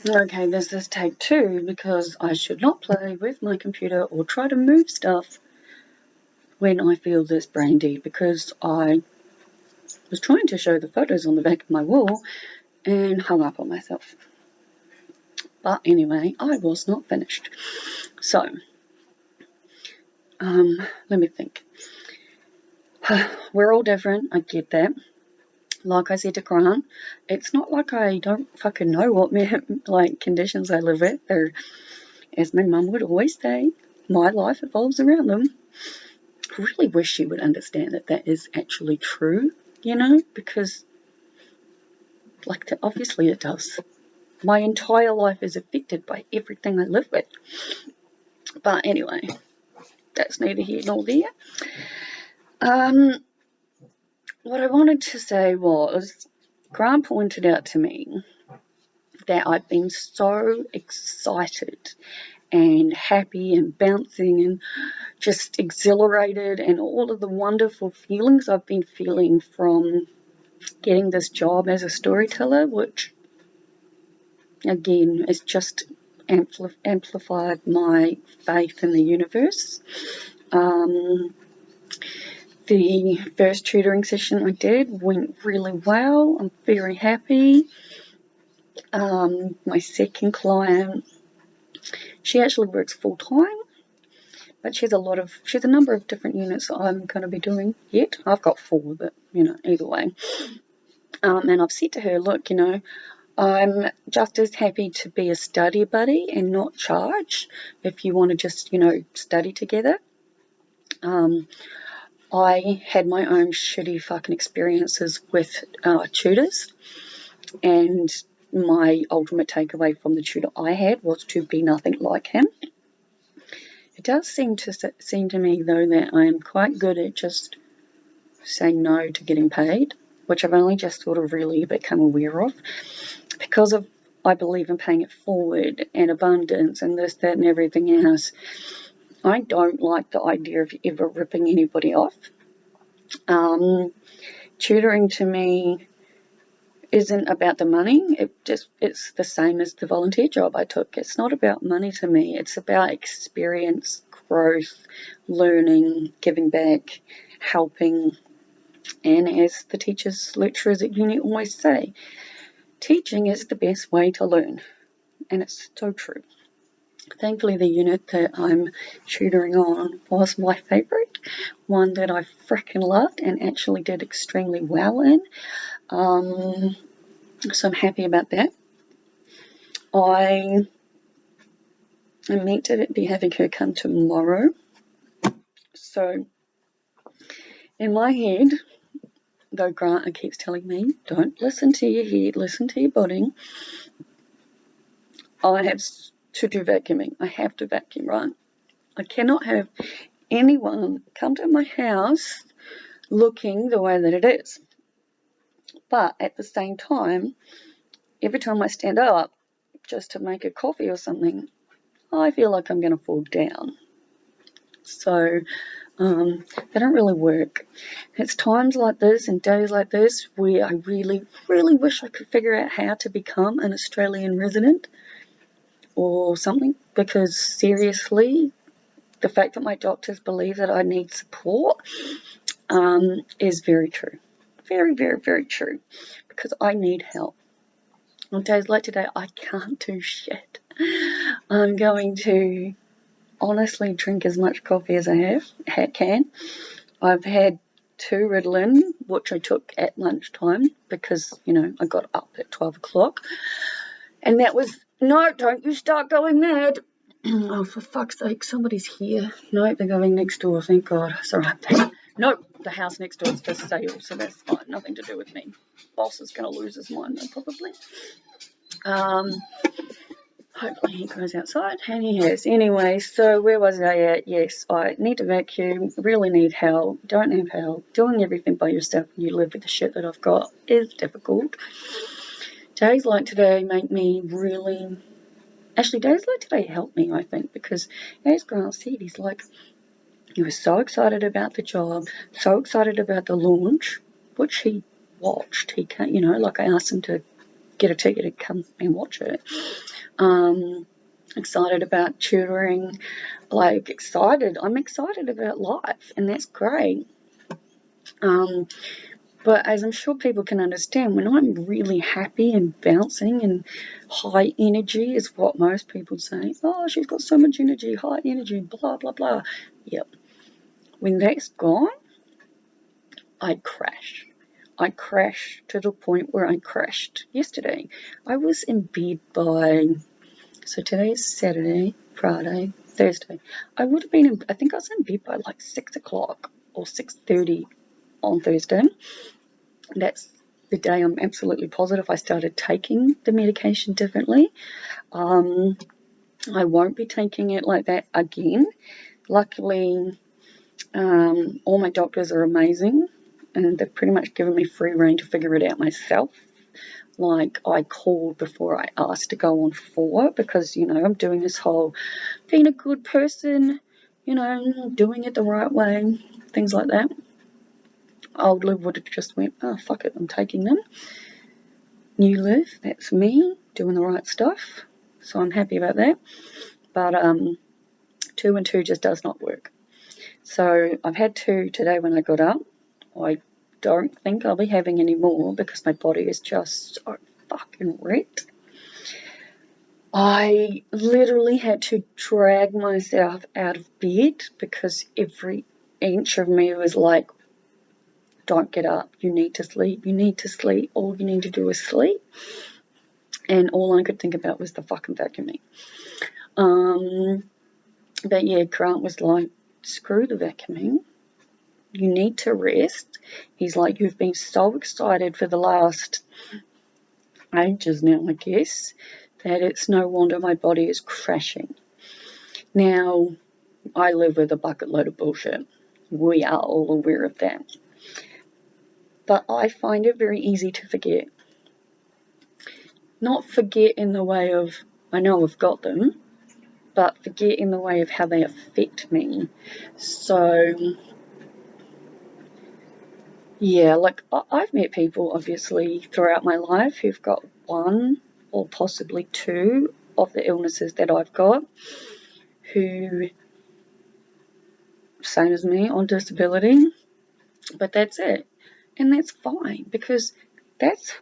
Okay, there's this take two because I should not play with my computer or try to move stuff when I feel this brain dead, because I was trying to show the photos on the back of my wall and hung up on myself. But anyway, I was not finished. So, let me think. We're all different, I get that. Like I said to Grant, it's not like I don't fucking know what conditions I live with. Or, as my mum would always say, my life evolves around them. I really wish she would understand that that is actually true, because, obviously it does. My entire life is affected by everything I live with. But anyway, that's neither here nor there. What I wanted to say was, Grant pointed out to me that I've been so excited and happy and bouncing and just exhilarated, and all of the wonderful feelings I've been feeling from getting this job as a storyteller, which again has just amplified my faith in the universe. The first tutoring session I did went really well. I'm very happy. My second client, she actually works full-time, but she has a number of different units that I'm going to be doing yet. I've got 4, but, either way. And I've said to her, look, I'm just as happy to be a study buddy and not charge if you want to just, study together. I had my own shitty fucking experiences with tutors, and my ultimate takeaway from the tutor I had was to be nothing like him. It does seem to me, though, that I am quite good at just saying no to getting paid, which I've only just sort of really become aware of, because I believe in paying it forward and abundance and this, that, and everything else. I don't like the idea of ever ripping anybody off. Tutoring to me isn't about the money. It's the same as the volunteer job I took. It's not about money to me. It's about experience, growth, learning, giving back, helping. And as the teachers, lecturers at uni always say, teaching is the best way to learn. And it's so true. Thankfully, the unit that I'm tutoring on was my favourite, one that I frickin' loved and actually did extremely well in. So I'm happy about that. I am meant to be having her come tomorrow. So in my head, though Grant keeps telling me, don't listen to your head, listen to your body, I have to do vacuuming. I have to vacuum, right? I cannot have anyone come to my house looking the way that it is. But at the same time, every time I stand up just to make a coffee or something, I feel like I'm going to fall down. So they don't really work. It's times like this and days like this where I really, really wish I could figure out how to become an Australian resident or something, because seriously, the fact that my doctors believe that I need support is very true. Very, very, very true, because I need help. On days like today, I can't do shit. I'm going to honestly drink as much coffee as I can. I've had 2 Ritalin, which I took at lunchtime because, I got up at 12 o'clock. And that was, no, don't you start going mad. Oh, for fuck's sake, somebody's here. No, they're going next door, thank God. It's all right. No, the house next door is for sale, so that's fine. Nothing to do with me. Boss is going to lose his mind, though, probably. Hopefully he goes outside, and he has. Anyway, so where was I at? Yes, I need to vacuum, really need help, don't have help. Doing everything by yourself when you live with the shit that I've got is difficult. Days like today make me really... Actually, days like today help me, I think, because as Grant said, he was so excited about the job, so excited about the launch, which he watched. He can't, I asked him to get a ticket and come and watch it. Excited about tutoring, I'm excited about life, and that's great. But as I'm sure people can understand, when I'm really happy and bouncing and high energy is what most people say. Oh, she's got so much energy, high energy, blah, blah, blah. Yep. When that's gone, I crash. I crash to the point where I crashed yesterday. I was in bed so today is Saturday, Friday, Thursday. I think I was in bed by like 6 o'clock or 6:30 on Thursday. That's the day I'm absolutely positive I started taking the medication differently. I won't be taking it like that again. Luckily, all my doctors are amazing, and they've pretty much given me free rein to figure it out myself. Like, I called before I asked to go on 4 because, I'm doing this whole being a good person, doing it the right way, things like that. Old Liv would have just went, oh, fuck it, I'm taking them. New Liv, that's me, doing the right stuff. So I'm happy about that. But 2 and 2 just does not work. So I've had 2 today when I got up. I don't think I'll be having any more because my body is just so fucking wrecked. I literally had to drag myself out of bed because every inch of me was like, don't get up, you need to sleep, all you need to do is sleep. And all I could think about was the fucking vacuuming. But yeah, Grant was like, screw the vacuuming, you need to rest. He's like, you've been so excited for the last ages now, I guess, that it's no wonder my body is crashing. Now, I live with a bucket load of bullshit. We are all aware of that. But I find it very easy to forget. Not forget in the way of, I know I've got them, but forget in the way of how they affect me. So, yeah, like, I've met people, obviously, throughout my life who've got 1 or possibly 2 of the illnesses that I've got, who, same as me, on disability, but that's it. And that's fine, because that's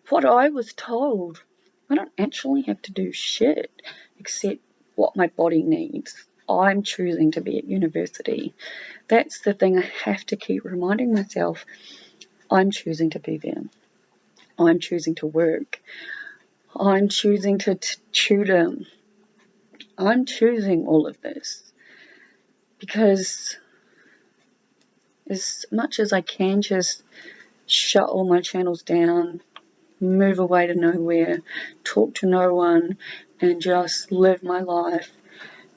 what I was told. I don't actually have to do shit except what my body needs. I'm choosing to be at university. That's the thing I have to keep reminding myself. I'm choosing to be there. I'm choosing to work. I'm choosing to tutor. I'm choosing all of this because as much as I can just shut all my channels down, move away to nowhere, talk to no one, and just live my life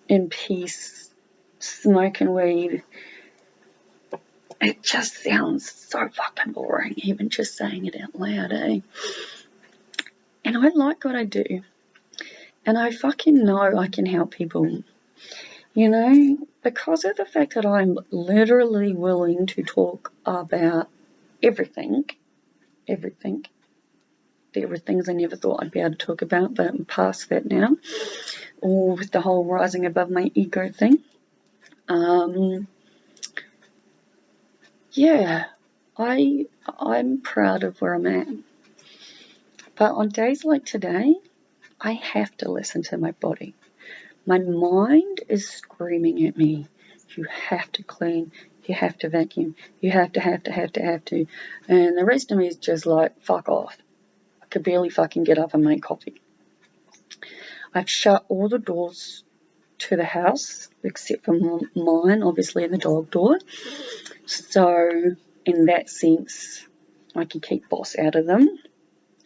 in peace, smoking weed. It just sounds so fucking boring, even just saying it out loud, eh? And I like what I do. And I fucking know I can help people. Because of the fact that I'm literally willing to talk about everything. There were things I never thought I'd be able to talk about, but I'm past that now. Or with the whole rising above my ego thing. Yeah, I'm proud of where I'm at. But on days like today, I have to listen to my body. My mind is screaming at me. You have to clean. You have to vacuum. You have to. And the rest of me is just like, fuck off. I could barely fucking get up and make coffee. I've shut all the doors to the house, except for mine, obviously, and the dog door. So, in that sense, I can keep boss out of them.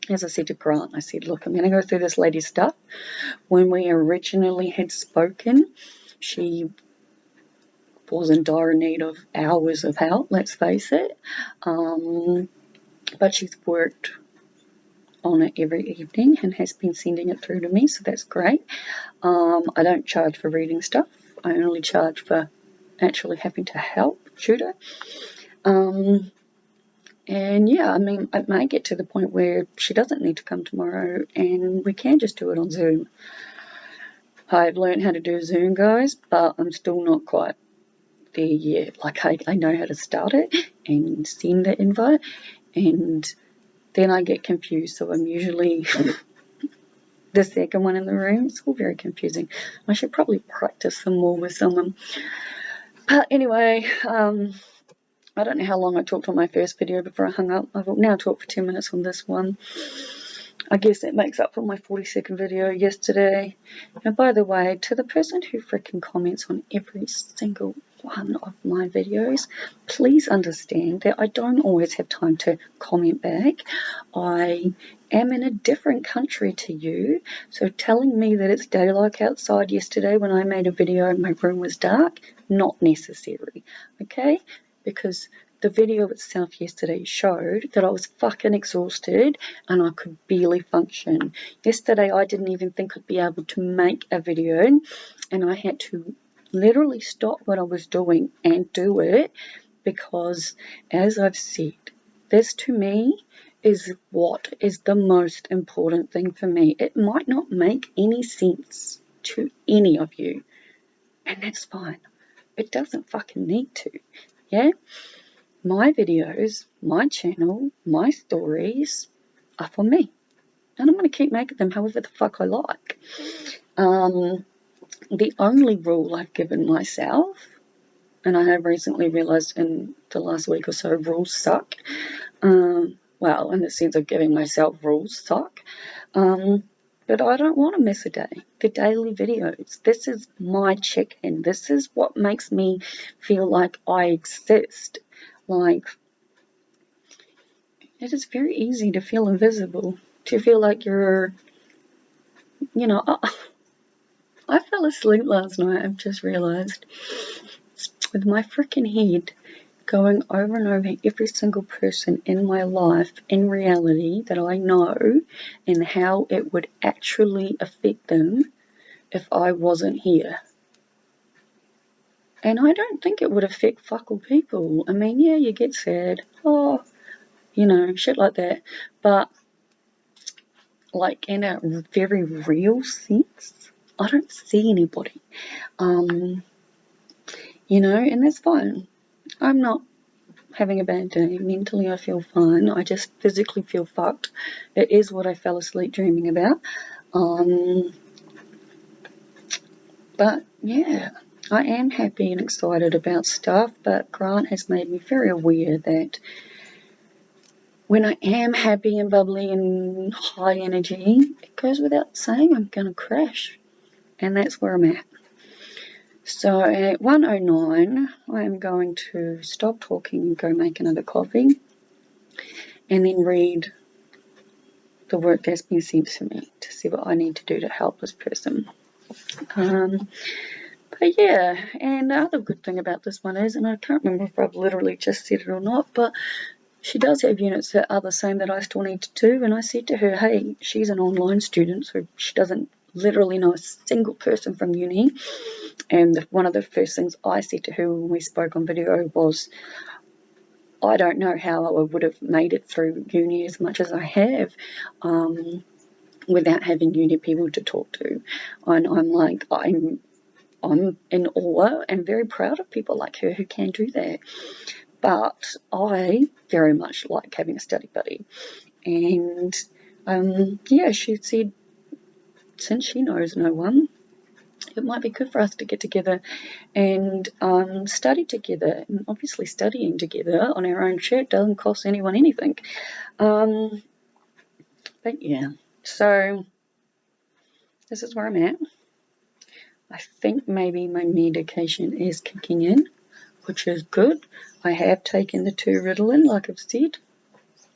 As I said to Grant, I said, look, I'm going to go through this lady's stuff. When we originally had spoken, she was in dire need of hours of help, let's face it. But she's worked on it every evening and has been sending it through to me, so that's great. I don't charge for reading stuff. I only charge for actually having to help tutor. And yeah, I mean, it may get to the point where she doesn't need to come tomorrow and we can just do it on Zoom. I've learned how to do Zoom, guys, but I'm still not quite there yet. Like, I know how to start it and send the invite, and then I get confused. So I'm usually the second one in the room. It's all very confusing. I should probably practice some more with someone. But anyway, I don't know how long I talked on my first video before I hung up. I've now talked for 10 minutes on this one. I guess that makes up for my 40-second video yesterday. And by the way, to the person who freaking comments on every single one of my videos, please understand that I don't always have time to comment back. I am in a different country to you, so telling me that it's daylight outside yesterday when I made a video and my room was dark, not necessary, okay? Because the video itself yesterday showed that I was fucking exhausted and I could barely function. Yesterday I didn't even think I'd be able to make a video, and I had to literally stop what I was doing and do it because, as I've said, this to me is what is the most important thing for me. It might not make any sense to any of you, and that's fine. It doesn't fucking need to, yeah? My videos, my channel, my stories are for me. And I'm going to keep making them however the fuck I like. The only rule I've given myself, and I have recently realised in the last week or so, rules suck. Well, in the sense of giving myself rules suck. But I don't want to miss a day. The daily videos. This is my check-in. This is what makes me feel like I exist. Like, it is very easy to feel invisible, to feel like you're, you know, I fell asleep last night, I've just realised, with my freaking head going over and over every single person in my life in reality that I know and how it would actually affect them if I wasn't here. And I don't think it would affect fuck all people. I mean, yeah, you get sad, oh, you know, shit like that, but like in a very real sense, I don't see anybody. You know, and that's fine. I'm not having a bad day. Mentally, I feel fine. I just physically feel fucked. It is what I fell asleep dreaming about. But yeah, I am happy and excited about stuff, but Grant has made me very aware that when I am happy and bubbly and high energy, it goes without saying I'm going to crash. And that's where I'm at. So at 1:09, I am going to stop talking and go make another coffee and then read the work that's been sent to me to see what I need to do to help this person. But yeah, and the other good thing about this one is, and I can't remember if I've literally just said it or not, but she does have units that are the same that I still need to do, and I said to her, hey, she's an online student, so she doesn't literally know a single person from uni. And one of the first things I said to her when we spoke on video was, I don't know how I would have made it through uni as much as I have without having uni people to talk to. And I'm like, I'm in awe and very proud of people like her who can do that. But I very much like having a study buddy. And yeah, she said, since she knows no one, it might be good for us to get together and study together. And obviously studying together on our own shit doesn't cost anyone anything. But yeah, so this is where I'm at. I think maybe my medication is kicking in, which is good. I have taken the 2 Ritalin, like I've said.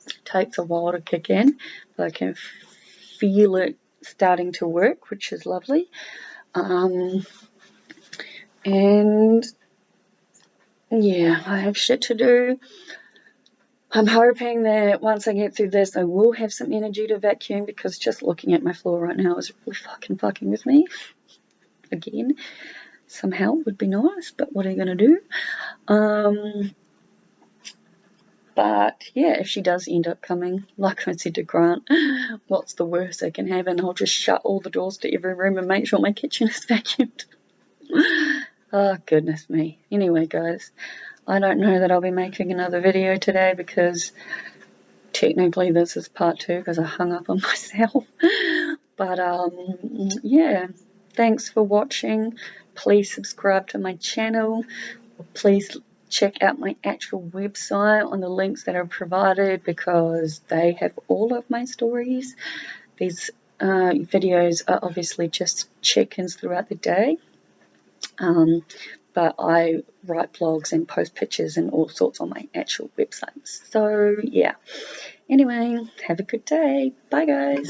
It takes a while to kick in, but I can feel it starting to work, which is lovely. And yeah, I have shit to do. I'm hoping that once I get through this, I will have some energy to vacuum, because just looking at my floor right now is really fucking with me. Again, somehow would be nice, but what are you going to do? But yeah, if she does end up coming, like I said to Grant, what's the worst that can happen? I'll just shut all the doors to every room and make sure my kitchen is vacuumed. Oh, goodness me. Anyway, guys, I don't know that I'll be making another video today because technically this is part 2 because I hung up on myself. But yeah, thanks for watching. Please subscribe to my channel. Please check out my actual website on the links that are provided because they have all of my stories. These videos are obviously just check-ins throughout the day. But I write blogs and post pictures and all sorts on my actual website. So yeah. Anyway, have a good day. Bye, guys.